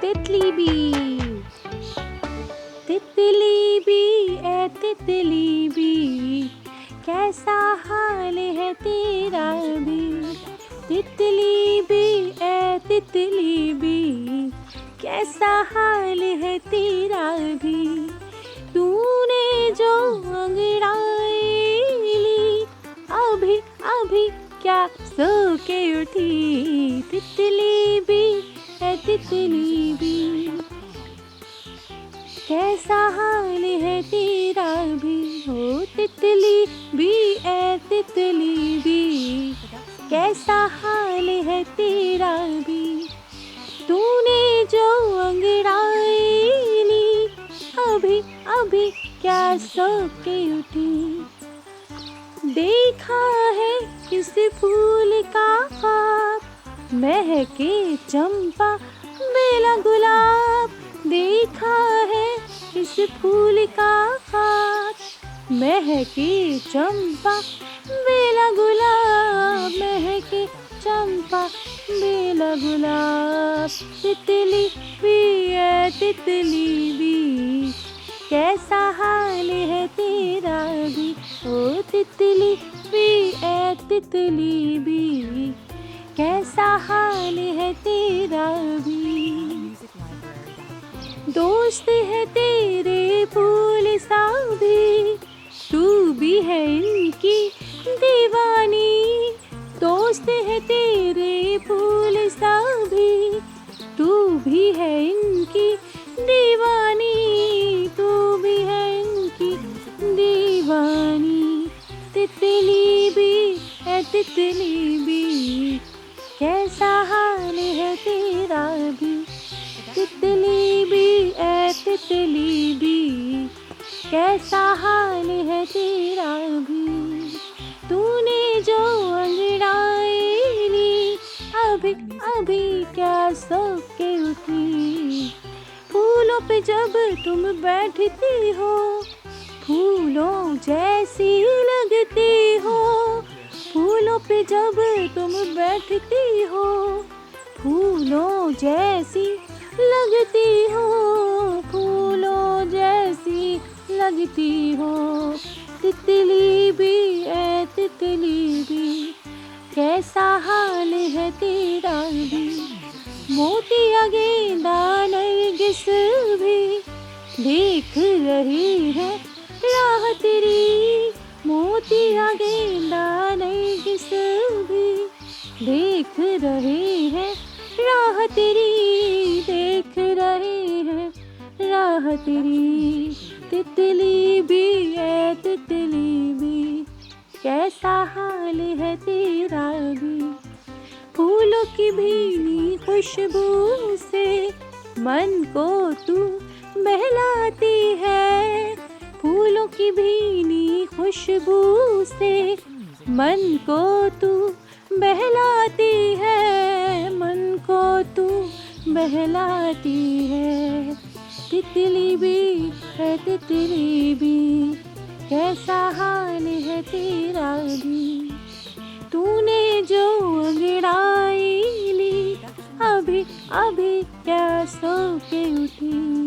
तितली भी, तितली भी, ए तितली भी, कैसा हाल है तेरा भी। तितली भी, ए तितली भी, कैसा हाल है तेरा भी। तूने जो अंगड़ाई ली, अभी अभी क्या सो के उठी। तितली भी, ए तितली भी, कैसा हाल है तेरा भी। हो तितली भी, ए तितली भी, कैसा हाल है तेरा भी। तूने जो अंगड़ाई ली, अभी अभी क्या सो के उठी। देखा है किस फूल का ख्वाब, महके चंपा बेला गुलाब। देखा है किस फूल का ख्वाब, महके चंपा बेला गुलाब, महके चंपा बेला गुलाब। तितली भी, ए तितली भी, कैसा हाल है तेरा भी। ओ तितली भी, ए तितली भी, कैसा हाल है तेरा भी। दोस्त है तेरे फूल सा भी, तू भी है इनकी दीवानी। दोस्त है तेरे फूल सा भी, तू भी है इनकी दीवानी। तू भी है इनकी दीवानी। तितली भी, है तितली भी, कैसा हाल है तेरा भी। तितली भी, ए तितली भी, कैसा हाल है तेरा भी। तूने जो अंगड़ाई ली, अभी अभी क्या सो के उठी। फूलों पे जब तुम बैठती हो, फूलों जैसी लगती हो। फूलों पे जब तुम बैठती हो, फूलों जैसी लगती हो। फूलों जैसी लगती हो। तितली भी, ए तितली भी, कैसा हाल है तेरा भी। मोतिया गेंदा नरगिस भी देख रही है राह तेरी। मोतिया गेंदा नरगिस भी देख रहे हैं राह तेरी, देख रहे हैं राह तेरी। तितली भी, ए तितली भी, कैसा हाल है तेरा भी। फूलों की भीनी खुशबू से मन को तू बहलाती है। फूलों की भीनी खुशबू से मन को तू बहलाती है, मन को तू बहलाती है। तितली भी, है तितली भी, कैसा हाल है तेरा भी। तूने जो अंगड़ाई ली, अभी अभी क्या सो के उठी।